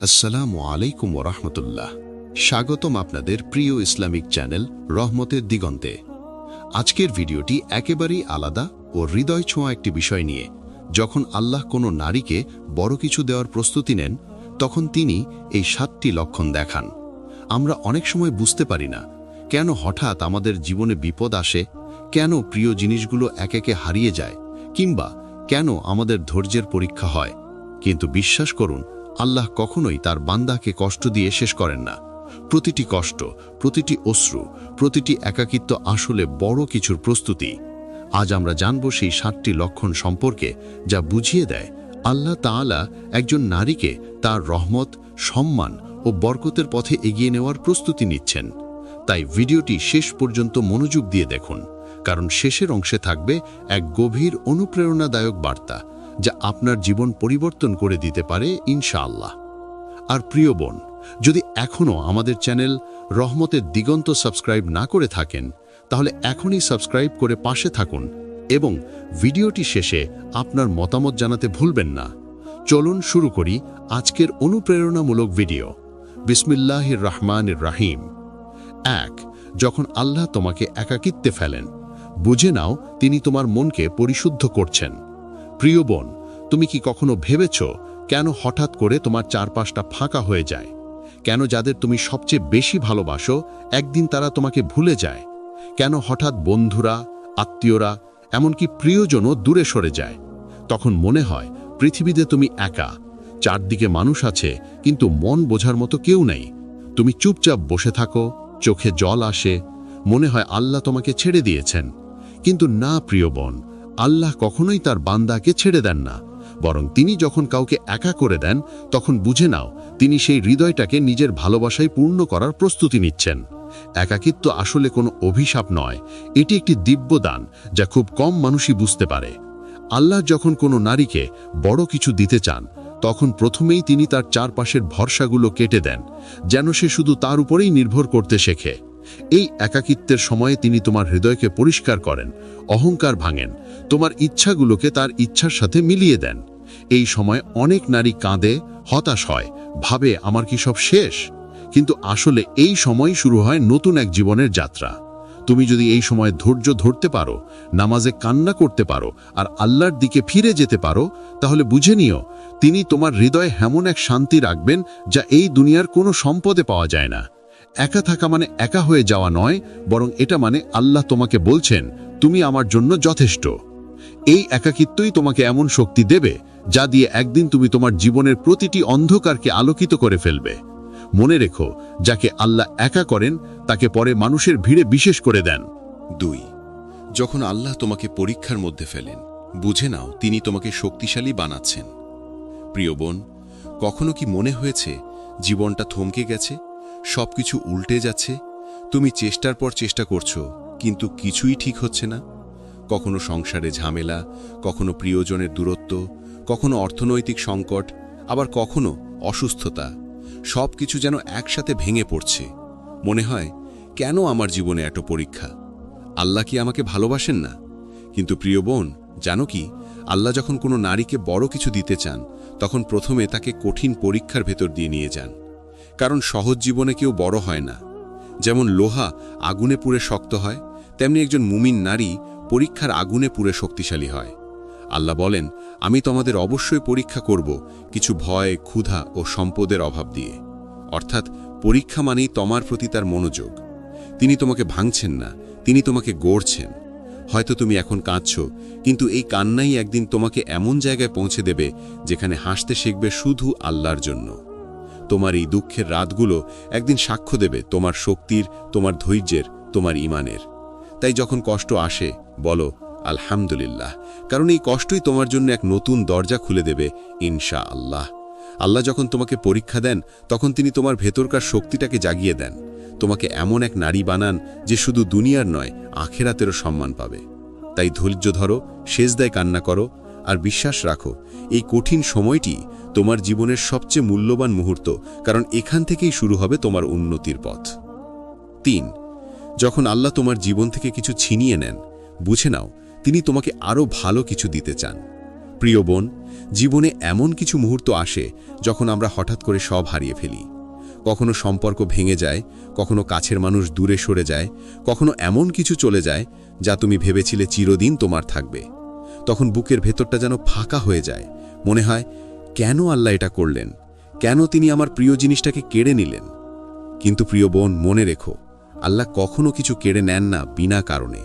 আসসালামু আলাইকুম ওরহমতুল্লাহ। স্বাগতম আপনাদের প্রিয় ইসলামিক চ্যানেল রহমতের দিগন্তে। আজকের ভিডিওটি একেবারেই আলাদা ও হৃদয় ছোঁয়া একটি বিষয় নিয়ে। যখন আল্লাহ কোনো নারীকে বড় কিছু দেওয়ার প্রস্তুতি নেন, তখন তিনি এই 7টি লক্ষণ দেখান। আমরা অনেক সময় বুঝতে পারি না কেন হঠাৎ আমাদের জীবনে বিপদ আসে, কেন প্রিয় জিনিসগুলো একে একে হারিয়ে যায়, কিংবা কেন আমাদের ধৈর্যের পরীক্ষা হয়। কিন্তু বিশ্বাস করুন, আল্লাহ কখনোই তার বান্দাকে কষ্ট দিয়ে শেষ করেন না। প্রতিটি কষ্ট, প্রতিটি অশ্রু, প্রতিটি একাকিত্ব আসলে বড় কিছুর প্রস্তুতি। আজ আমরা জানব সেই 7টি লক্ষণ সম্পর্কে, যা বুঝিয়ে দেয় আল্লাহ তাআলা একজন নারীকে তার রহমত, সম্মান ও বরকতের পথে এগিয়ে নেওয়ার প্রস্তুতি নিচ্ছেন। তাই ভিডিওটি শেষ পর্যন্ত মনোযোগ দিয়ে দেখুন, কারণ শেষের অংশে থাকবে এক গভীর অনুপ্রেরণাদায়ক বার্তা, যা আপনার জীবন পরিবর্তন করে দিতে পারে ইনশাআল্লাহ। আর প্রিয় বোন, যদি এখনও আমাদের চ্যানেল রহমতের দিগন্ত সাবস্ক্রাইব না করে থাকেন, তাহলে এখনই সাবস্ক্রাইব করে পাশে থাকুন এবং ভিডিওটি শেষে আপনার মতামত জানাতে ভুলবেন না। চলুন শুরু করি আজকের অনুপ্রেরণামূলক ভিডিও। বিসমিল্লাহির রহমানির রহিম। 1. যখন আল্লাহ তোমাকে একাকিত্বে ফেলেন, বুঝে নাও তিনি তোমার মনকে পরিশুদ্ধ করছেন। প্রিয় বোন, তুমি কি কখনো ভেবেছ কেন হঠাৎ করে তোমার চারপাশটা ফাঁকা হয়ে যায়? কেন যাদের তুমি সবচেয়ে বেশি ভালোবাসো একদিন তারা তোমাকে ভুলে যায়? কেন হঠাৎ বন্ধুরা, আত্মীয়রা, এমনকি প্রিয়জনও দূরে সরে যায়? তখন মনে হয় পৃথিবীতে তুমি একা। চারদিকে মানুষ আছে, কিন্তু মন বোঝার মতো কেউ নেই। তুমি চুপচাপ বসে থাকো, চোখে জল আসে, মনে হয় আল্লাহ তোমাকে ছেড়ে দিয়েছেন। কিন্তু না প্রিয় বোন, আল্লাহ কখনোই তার বান্দাকে ছেড়ে দেন না। বরং তিনি যখন কাউকে একা করে দেন, তখন বুঝে নাও তিনি সেই হৃদয়টাকে নিজের ভালোবাসায় পূর্ণ করার প্রস্তুতি নিচ্ছেন। একাকিত্ব আসলে কোনো অভিশাপ নয়, এটি একটি দিব্যদান, যা খুব কম মানুষই বুঝতে পারে। আল্লাহ যখন কোনো নারীকে বড় কিছু দিতে চান, তখন প্রথমেই তিনি তার চারপাশের ভরসাগুলো কেটে দেন, যেন সে শুধু তার উপরেই নির্ভর করতে শেখে। এই একাকিত্বের সময়ে তিনি তোমার হৃদয়কে পরিষ্কার করেন, অহংকার ভাঙেন, তোমার ইচ্ছাগুলোকে তার ইচ্ছার সাথে মিলিয়ে দেন। এই সময় অনেক নারী কাঁদে, হতাশ হয়, ভাবে আমার কি সব শেষ? কিন্তু আসলে এই সময় শুরু হয় নতুন এক জীবনের যাত্রা। তুমি যদি এই সময় ধৈর্য ধরতে পারো, নামাজে কান্না করতে পারো আর আল্লাহর দিকে ফিরে যেতে পারো, তাহলে বুঝে নিও তিনি তোমার হৃদয়ে এমন এক শান্তি রাখবেন, যা এই দুনিয়ার কোনো সম্পদে পাওয়া যায় না। একা থাকা মানে একা হয়ে যাওয়া নয়, বরং এটা মানে আল্লাহ তোমাকে বলছেন তুমি আমার জন্য যথেষ্ট। এই একাকিত্বই তোমাকে এমন শক্তি দেবে, যা দিয়ে একদিন তুমি তোমার জীবনের প্রতিটি অন্ধকারকে আলোকিত করে ফেলবে। মনে রেখো, যাকে আল্লাহ একা করেন তাকে পরে মানুষের ভিড়ে বিশেষ করে দেন। 2. যখন আল্লাহ তোমাকে পরীক্ষার মধ্যে ফেলেন, বুঝে নাও তিনি তোমাকে শক্তিশালী বানাচ্ছেন। প্রিয় বোন, কখনো কি মনে হয়েছে জীবনটা থমকে গেছে, সবকিছু উল্টে যাচ্ছে? তুমি চেষ্টার পর চেষ্টা করছো, কিন্তু কিছুই ঠিক হচ্ছে না। কখনো সংসারে ঝামেলা, কখনো প্রিয়জনের দূরত্ব, কখনো অর্থনৈতিক সংকট, আবার কখনো অসুস্থতা। সবকিছু যেন একসাথে ভেঙে পড়ছে। মনে হয় কেন আমার জীবনে এত পরীক্ষা? আল্লাহ কি আমাকে ভালোবাসেন না? কিন্তু প্রিয় বোন, জানো কি, আল্লাহ যখন কোনো নারীকে বড় কিছু দিতে চান, তখন প্রথমে তাকে কঠিন পরীক্ষার ভেতর দিয়ে নিয়ে যান। কারণ সহজ জীবনে কেউ বড় হয় না। যেমন লোহা আগুনে পুড়ে শক্ত হয়, তেমনি একজন মুমিন নারী পরীক্ষার আগুনে পুড়ে শক্তিশালী হয়। আল্লাহ বলেন, আমি তোমাদের অবশ্যই পরীক্ষা করব, কিছু ভয়, ক্ষুধা ও সম্পদের অভাব দিয়ে। অর্থাৎ পরীক্ষা মানেই তোমার প্রতি তার মনোযোগ। তিনি তোমাকে ভাঙছেন না, তিনি তোমাকে গড়ছেন। হয়তো তুমি এখন কাঁদছ, কিন্তু এই কান্নাই একদিন তোমাকে এমন জায়গায় পৌঁছে দেবে যেখানে হাসতে শিখবে শুধু আল্লাহর জন্য। তোমার এই দুঃখের রাতগুলো একদিন সাক্ষ্য দেবে তোমার শক্তির, তোমার ধৈর্যের, তোমার ঈমানের। তাই যখন কষ্ট আসে, বলো আলহামদুলিল্লাহ, কারণ এই কষ্টই তোমার জন্য এক নতুন দরজা খুলে দেবে ইনশাআল্লাহ। আল্লাহ যখন তোমাকে পরীক্ষা দেন, তখন তিনি তোমার ভেতরকার শক্তিটাকে জাগিয়ে দেন, তোমাকে এমন এক নারী বানান যে শুধু দুনিয়ার নয়, আখিরাতেরও সম্মান পাবে। তাই ধৈর্য ধরো, সেজদায় কান্না করো, আর বিশ্বাস রাখো এই কঠিন সময়টি তোমার জীবনের সবচেয়ে মূল্যবান মুহূর্ত, কারণ এখান থেকেই শুরু হবে তোমার উন্নতির পথ। 3. যখন আল্লাহ তোমার জীবন থেকে কিছু ছিনিয়ে নেন, বুঝে নাও তিনি তোমাকে আরও ভালো কিছু দিতে চান। প্রিয় বোন, জীবনে এমন কিছু মুহূর্ত আসে যখন আমরা হঠাৎ করে সব হারিয়ে ফেলি। কখনো সম্পর্ক ভেঙে যায়, কখনো কাছের মানুষ দূরে সরে যায়, কখনো এমন কিছু চলে যায় যা তুমি ভেবেছিলে চিরদিন তোমার থাকবে। তখন বুকের ভেতরটা যেন ফাঁকা হয়ে যায়। মনে হয়, কেন আল্লাহ এটা করলেন? কেন তিনি আমার প্রিয় জিনিসটাকে কেড়ে নিলেন? কিন্তু প্রিয় বোন, মনে রেখো, আল্লাহ কখনো কিছু কেড়ে নেন না বিনা কারণে।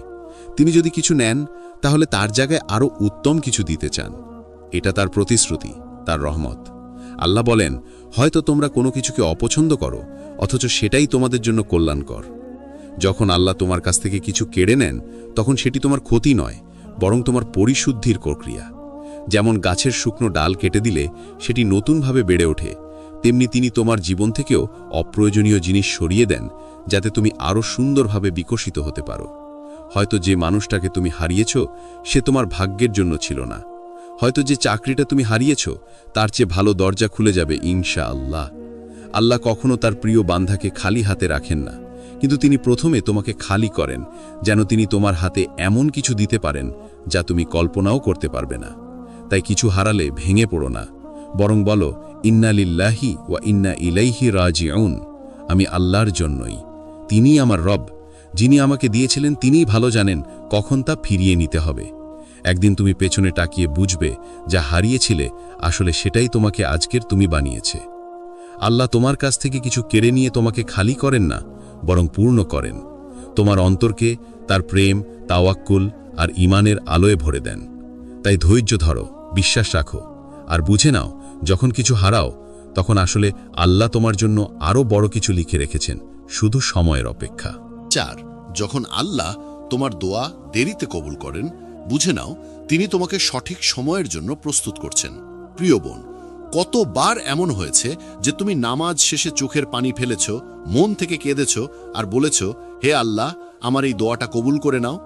তিনি যদি কিছু নেন, তাহলে তার জায়গায় আরও উত্তম কিছু দিতে চান। এটা তার প্রতিশ্রুতি, তার রহমত। আল্লাহ বলেন, হয়তো তোমরা কোনো কিছুকে অপছন্দ করো, অথচ সেটাই তোমাদের জন্য কল্যাণকর। যখন আল্লাহ তোমার কাছ থেকে কিছু কেড়ে নেন, তখন সেটি তোমার ক্ষতি নয়, বরং তোমার পরিশুদ্ধির প্রক্রিয়া। যেমন গাছের শুকনো ডাল কেটে দিলে সেটি নতুনভাবে বেড়ে ওঠে, তেমনি তিনি তোমার জীবন থেকেও অপ্রয়োজনীয় জিনিস সরিয়ে দেন, যাতে তুমি আরও সুন্দরভাবে বিকশিত হতে পারো। হয়তো যে মানুষটাকে তুমি হারিয়েছ, সে তোমার ভাগ্যের জন্য ছিল না। হয়তো যে চাকরিটা তুমি হারিয়েছ, তার চেয়ে ভালো দরজা খুলে যাবে ইনশাআল্লাহ। আল্লাহ কখনো তার প্রিয় বান্ধাকে খালি হাতে রাখেন না, কিন্তু তিনি প্রথমে তোমাকে খালি করেন, যেন তিনি তোমার হাতে এমন কিছু দিতে পারেন যা তুমি কল্পনাও করতে পারবে না। তাই কিছু হারালে ভেঙে পড়ো না, বরং বলো, ইন্না লিল্লাহি ওয়া ইন্না ইলাইহি রাজিউন। আমি আল্লাহর জন্যই, তিনিই আমার রব। যিনি আমাকে দিয়েছিলেন তিনিই ভালো জানেন কখন তা ফিরিয়ে নিতে হবে। একদিন তুমি পেছনে তাকিয়ে বুঝবে, যা হারিয়েছিলে আসলে সেটাই তোমাকে আজকের তুমি বানিয়েছে। আল্লাহ তোমার কাছ থেকে কিছু কেড়ে নিয়ে তোমাকে খালি করেন না, বরং পূর্ণ করেন। তোমার অন্তরকে তার প্রেম, তাওয়াক্কুল আর ঈমানের আলোয় ভরে দেন। তাই ধৈর্য ধরো, বিশ্বাস রাখো, আর বুঝে নাও, যখন কিছু হারাও, তখন আসলে আল্লাহ তোমার জন্য আরও বড় কিছু লিখে রেখেছেন, শুধু সময়ের অপেক্ষা। 4, যখন আল্লাহ তোমার দোয়া দেরিতে কবুল করেন, বুঝে নাও তিনি তোমাকে সঠিক সময়ের জন্য প্রস্তুত করছেন। প্রিয় বোন, কতবার এমন হয়েছে যে তুমি নামাজ শেষে চোখের পানি ফেলেছ, মন থেকে কেঁদেছ আর বলেছ, হে আল্লাহ, আমার এই দোয়াটা কবুল করে নাও।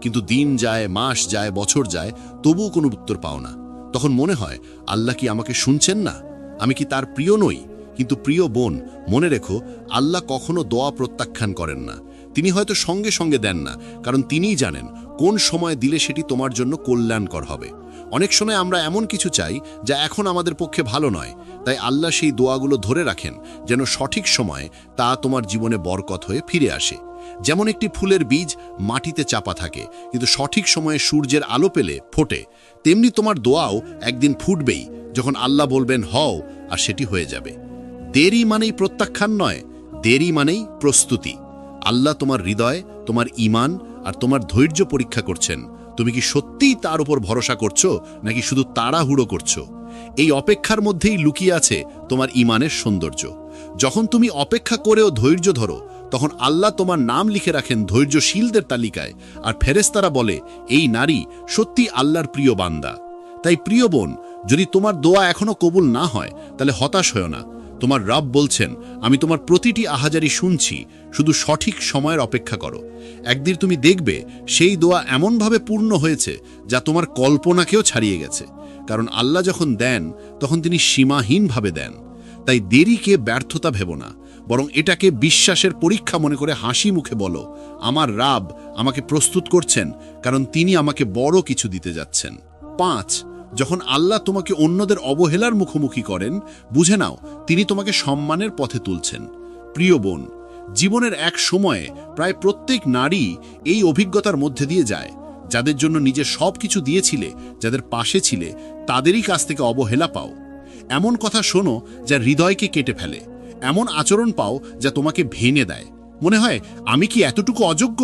কিন্তু দিন যায়, মাস যায়, বছর যায়, তবুও কোনো উত্তর পাও না। তখন মনে হয়, আল্লাহ কি আমাকে শুনছেন না? আমি কি তার প্রিয় নই? কিন্তু প্রিয় বোন, মনে রেখো, আল্লাহ কখনো দোয়া প্রত্যাখ্যান করেন না। তিনি হয়তো সঙ্গে সঙ্গে দেন না, কারণ তিনিই জানেন কোন সময় দিলে সেটি তোমার জন্য কল্যাণকর হবে। অনেক সময় আমরা এমন কিছু চাই যা এখন আমাদের পক্ষে ভালো নয়, তাই আল্লাহ সেই দোয়াগুলো ধরে রাখেন, যেন সঠিক সময়ে তা তোমার জীবনে বরকত হয়ে ফিরে আসে। যেমন একটি ফুলের বীজ মাটিতে চাপা থাকে, কিন্তু সঠিক সময়ে সূর্যের আলো পেলে ফোটে, তেমনি তোমার দোয়াও একদিন ফুটবেই, যখন আল্লাহ বলবেন হও, আর সেটি হয়ে যাবে। দেরি মানেই প্রত্যাখ্যান নয়, দেরি মানেই প্রস্তুতি। আল্লাহ তোমার হৃদয়, তোমার ঈমান আর তোমার ধৈর্য পরীক্ষা করছেন। তুমি কি সত্যিই তার উপর ভরসা করছো, নাকি শুধু তাড়াহুড়ো করছো? এই অপেক্ষার মধ্যেই লুকিয়ে আছে তোমার ঈমানের সৌন্দর্য। যখন তুমি অপেক্ষা করেও ধৈর্য ধরো, তখন আল্লাহ তোমার নাম লিখে রাখেন ধৈর্যশীলদের তালিকায়, আর ফেরেশতারা বলে, এই নারী সত্যি আল্লাহর প্রিয় বান্দা। তাই প্রিয় বোন, যদি তোমার দোয়া এখনো কবুল না হয়, তাহলে হতাশ হয়ো না। তোমার রব বলছেন, আমি তোমার প্রতিটি আহাজারি শুনছি, শুধু সঠিক সময়ের অপেক্ষা করো। একদিন তুমি দেখবে সেই দোয়া এমনভাবে পূর্ণ হয়েছে যা তোমার কল্পনাকেও ছাড়িয়ে গেছে। কারণ আল্লাহ যখন দেন, তখন তিনি সীমাহীনভাবে দেন। তাই দেরিকে ব্যর্থতা ভেবো না, বরং এটাকে বিশ্বাসের পরীক্ষা মনে করে হাসি মুখে বলো, আমার রব আমাকে প্রস্তুত করছেন, কারণ তিনি আমাকে বড় কিছু দিতে যাচ্ছেন। 5, যখন আল্লাহ তোমাকে অন্যদের অবহেলার মুখোমুখি করেন, বুঝে নাও তিনি তোমাকে সম্মানের পথে তুলছেন। প্রিয় বোন, জীবনের এক সময়ে প্রায় প্রত্যেক নারী এই অভিজ্ঞতার মধ্যে দিয়ে যায়। যাদের জন্য নিজে সব কিছু দিয়েছিলে, যাদের পাশে ছিলে, তাদেরই কাছ থেকে অবহেলা পাও। এমন কথা শোনো যা হৃদয়কে কেটে ফেলে, এমন আচরণ পাও যা তোমাকে ভেঙে দেয়। মনে হয়, আমি কি এতটুকু অযোগ্য?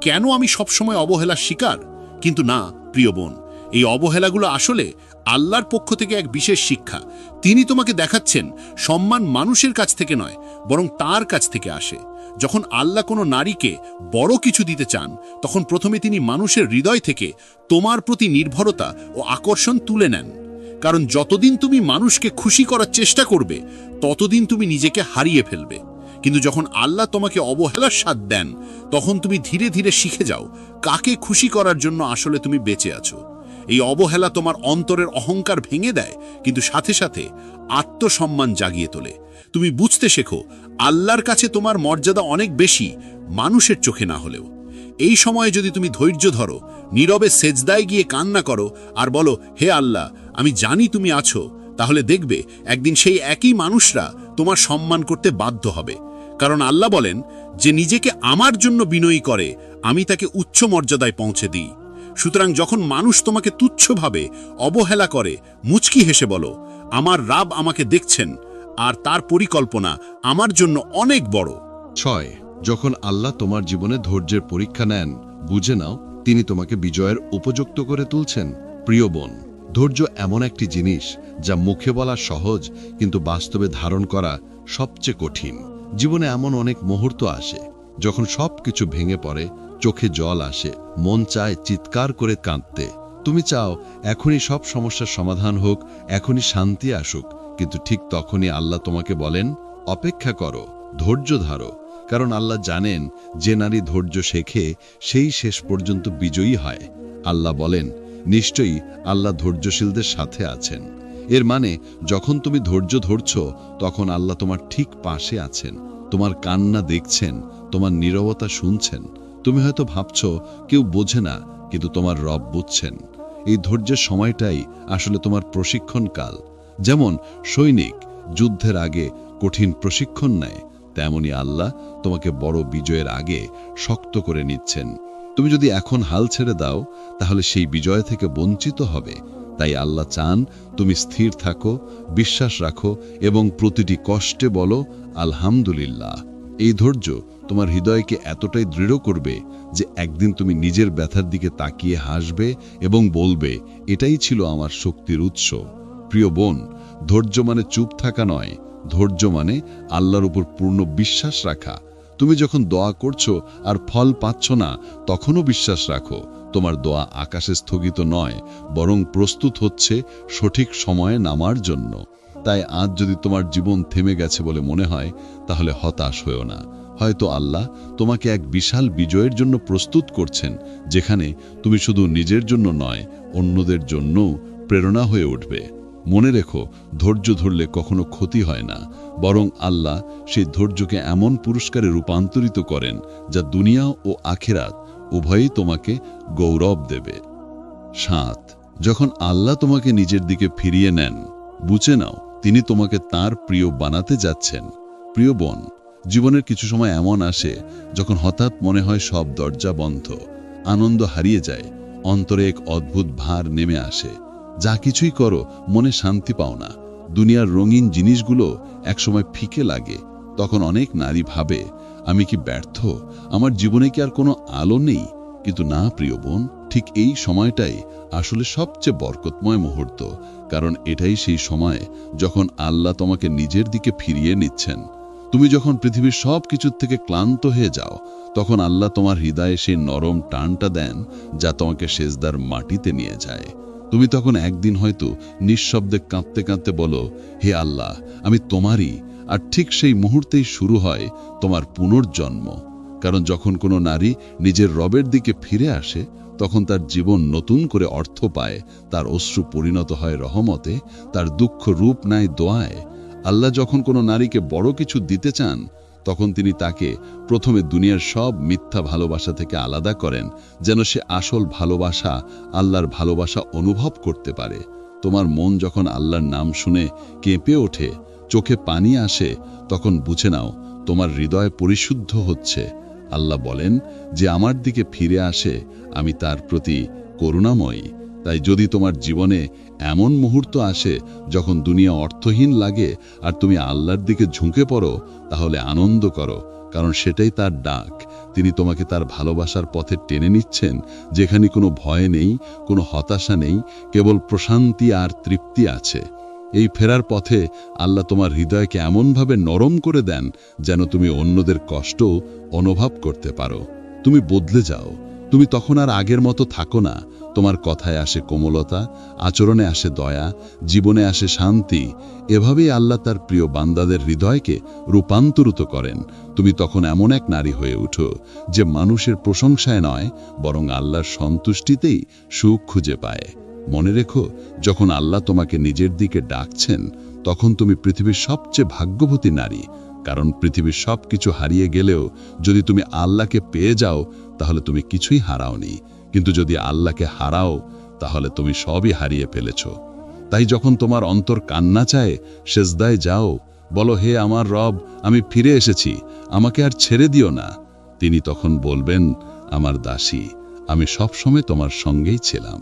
কেন আমি সবসময় অবহেলার শিকার? কিন্তু না প্রিয় বোন, এই অবহেলাগুলো আসলে আল্লাহর পক্ষ থেকে এক বিশেষ শিক্ষা। তিনি তোমাকে দেখাচ্ছেন সম্মান মানুষের কাছ থেকে নয়, বরং তার কাছ থেকে আসে। যখন আল্লাহ কোনো নারীকে বড় কিছু দিতে চান, তখন প্রথমে তিনি মানুষের হৃদয় থেকে তোমার প্রতি নির্ভরতা ও আকর্ষণ তুলে নেন। কারণ যতদিন তুমি মানুষকে খুশি করার চেষ্টা করবে, ততদিন তুমি নিজেকে হারিয়ে ফেলবে। কিন্তু যখন আল্লাহ তোমাকে অবহেলার স্বাদ দেন, তখন তুমি ধীরে ধীরে শিখে যাও কাকে খুশি করার জন্য আসলে তুমি বেঁচে আছো। এই অবহেলা তোমার অন্তরের অহংকার ভেঙে দেয়, কিন্তু সাথে সাথে আত্মসম্মান জাগিয়ে তোলে। তুমি বুঝতে শেখো আল্লাহর কাছে তোমার মর্যাদা অনেক বেশি, মানুষের চোখে না হলেও। এই সময়ে যদি তুমি ধৈর্য ধরো, নীরবে সেজদায় গিয়ে কান্না করো আর বলো, হে আল্লাহ, আমি জানি তুমি আছো, তাহলে দেখবে একদিন সেই একই মানুষরা তোমার সম্মান করতে বাধ্য হবে। কারণ আল্লাহ বলেন, যে নিজেকে আমার জন্য বিনয়ী করে আমি তাকে উচ্চ মর্যাদায় পৌঁছে দিই। সুতরাং যখন মানুষ তোমাকে তুচ্ছভাবে অবহেলা করে, মুচকি হেসে বলো, আমার রাব আমাকে দেখছেন আর তার পরিকল্পনা আমার জন্য অনেক বড়। 6. যখন আল্লাহ তোমার জীবনে ধৈর্যের পরীক্ষা নেন, বুঝে নাও তিনি তোমাকে বিজয়ের উপযুক্ত করে তুলছেন। প্রিয় বোন, ধৈর্য এমন একটি জিনিস যা মুখে বলা সহজ, কিন্তু বাস্তবে ধারণ করা সবচেয়ে কঠিন। জীবনে এমন অনেক মুহূর্ত আসে যখন সবকিছু ভেঙে পড়ে, চোখে জল আসে, মন চায় চিৎকার করে কাঁদতে। তুমি চাও এখনই সব সমস্যার সমাধান হোক, এখনই শান্তি আসুক, কিন্তু ঠিক তখনই আল্লাহ তোমাকে বলেন, অপেক্ষা করো, ধৈর্য ধরো। কারণ আল্লাহ জানেন যে নারী ধৈর্য শেখে সেই শেষ পর্যন্ত বিজয়ী হয়। আল্লাহ বলেন, নিশ্চয়ই আল্লাহ ধৈর্যশীলদের সাথে আছেন। এর মানে যখন তুমি ধৈর্য ধরছ, তখন আল্লাহ তোমার ঠিক পাশে আছেন, তোমার কান্না দেখছেন, তোমার নীরবতা শুনছেন। তুমি হয়তো ভাবছ কেউ বোঝে না, কিন্তু তোমার রব বুঝছেন। এই ধৈর্যের সময়টাই আসলে তোমার প্রশিক্ষণ কাল। যেমন সৈনিক যুদ্ধের আগে কঠিন প্রশিক্ষণ নেয়, তেমনি আল্লাহ তোমাকে বড় বিজয়ের আগে শক্ত করে নিচ্ছেন। তুমি যদি এখন হাল ছেড়ে দাও, তাহলে সেই বিজয় থেকে বঞ্চিত হবে। তাই আল্লাহ চান তুমি স্থির থাকো, বিশ্বাস রাখো এবং প্রতিটি কষ্টে বলো আলহামদুলিল্লাহ। এই ধৈর্য তোমার হৃদয়কে এতটাই দৃঢ় করবে যে একদিন তুমি নিজের ব্যথার দিকে তাকিয়ে হাসবে এবং বলবে, এটাই ছিল আমার শক্তির উৎস। প্রিয় বোন, ধৈর্য মানে চুপ থাকা নয়, ধৈর্য মানে আল্লাহর উপর পূর্ণ বিশ্বাস রাখা। তুমি যখন দোয়া করছো আর ফল পাচ্ছ না, তখনও বিশ্বাস রাখো তোমার দোয়া আকাশে স্থগিত নয়, বরং প্রস্তুত হচ্ছে সঠিক সময়ে নামার জন্য। তাই আজ যদি তোমার জীবন থেমে গেছে বলে মনে হয়, তাহলে হতাশ হয়েও না। হয়তো আল্লাহ তোমাকে এক বিশাল বিজয়ের জন্য প্রস্তুত করছেন, যেখানে তুমি শুধু নিজের জন্য নয়, অন্যদের জন্যও প্রেরণা হয়ে উঠবে। মনে রেখো, ধৈর্য ধরলে কখনো ক্ষতি হয় না, বরং আল্লাহ সেই ধৈর্যকে এমন পুরস্কারে রূপান্তরিত করেন যা দুনিয়া ও আখিরাত উভয়ই তোমাকে গৌরব দেবে। 7. যখন আল্লাহ তোমাকে নিজের দিকে ফিরিয়ে নেন, বুঝে নাও তিনি তোমাকে তার প্রিয় বানাতে যাচ্ছেন। প্রিয় বোন, জীবনের কিছু সময় এমন আসে যখন হঠাৎ মনে হয় সব দরজা বন্ধ, আনন্দ হারিয়ে যায়, অন্তরে এক অদ্ভুত ভার নেমে আসে। যা কিছুই করো মনে শান্তি পাও না, দুনিয়ার রঙিন জিনিসগুলো একসময় ফিকে লাগে। তখন অনেক নারী ভাবে, আমি কি ব্যর্থ, আমার জীবনে কি আর কোনো আলো নেই? কিন্তু না প্রিয় বোন, ঠিক এই সময়টাই আসলে সবচেয়ে বরকতময় মুহূর্ত। কারণ এটাই সেই সময় যখন আল্লাহ তোমাকে নিজের দিকে ফিরিয়ে নিচ্ছেন। তুমি যখন পৃথিবীর সব কিছুর থেকে ক্লান্ত হয়ে যাও, তখন আল্লাহ তোমার হৃদয়ে সেই নরম টানটা দেন যা তোমাকে সেজদার মাটিতে নিয়ে যায়। তুমি তখন একদিন হয়তো নিঃশব্দে কাঁদতে কাঁদতে বলো, হে আল্লাহ, আমি তোমারই। আর ঠিক সেই মুহূর্তেই শুরু হয় তোমার পুনর্জন্ম। কারণ যখন কোনো নারী নিজের রবের দিকে ফিরে আসে, তখন তার জীবন নতুন করে অর্থ পায়, তার অশ্রু পরিণত হয় রহমতে, তার দুঃখ রূপ নেয় দোয়ায়। আল্লাহ যখন কোনো নারীকে বড় কিছু দিতে চান, তখন তিনি তাকে প্রথমে দুনিয়ার সব মিথ্যা ভালোবাসা থেকে আলাদা করেন, যেন সে আসল ভালোবাসা, আল্লাহর ভালোবাসা অনুভব করতে পারে। তোমার মন যখন আল্লাহর নাম শুনে কেঁপে ওঠে, চোখে পানি আসে, তখন বুঝে নাও তোমার হৃদয় পরিশুদ্ধ হচ্ছে। আল্লাহ বলেন, যে আমার দিকে ফিরে আসে আমি তার প্রতি করুণাময়ী। তাই যদি তোমার জীবনে এমন মুহূর্ত আসে যখন দুনিয়া অর্থহীন লাগে আর তুমি আল্লাহর দিকে ঝুঁকে পড়ো, তাহলে আনন্দ করো, কারণ সেটাই তার ডাক। তিনি তোমাকে তার ভালোবাসার পথে টেনে নিচ্ছেন, যেখানে কোনো ভয় নেই, কোনো হতাশা নেই, কেবল প্রশান্তি আর তৃপ্তি আছে। এই ফেরার পথে আল্লাহ তোমার হৃদয়কে এমনভাবে নরম করে দেন যেন তুমি অন্যদের কষ্ট অনুভব করতে পারো। তুমি বদলে যাও, তুমি তখন আর আগের মতো থাকো না। তোমার কথায় আসে কোমলতা, আচরণে আসে দয়া, জীবনে আসে শান্তি। এভাবেই আল্লাহ তার প্রিয় বান্দাদের হৃদয়কে রূপান্তরিত করেন। তুমি তখন এমন এক নারী হয়ে উঠো যে মানুষের প্রশংসায় নয়, বরং আল্লাহর সন্তুষ্টিতেই সুখ খুঁজে পায়। মনে রেখো, যখন আল্লাহ তোমাকে নিজের দিকে ডাকছেন, তখন তুমি পৃথিবীর সবচেয়ে ভাগ্যবতী নারী। কারণ পৃথিবীর সব কিছু হারিয়ে গেলেও যদি তুমি আল্লাহকে পেয়ে যাও তাহলে তুমি কিছুই হারাওনি, কিন্তু যদি আল্লাহকে হারাও তাহলে তুমি সবই হারিয়ে ফেলেছ। তাই যখন তোমার অন্তর কান্না চায়, সেজদায় যাও, বলো, হে আমার রব, আমি ফিরে এসেছি, আমাকে আর ছেড়ে দিও না। তিনি তখন বলবেন, আমার দাসী, আমি সবসময় তোমার সঙ্গেই ছিলাম।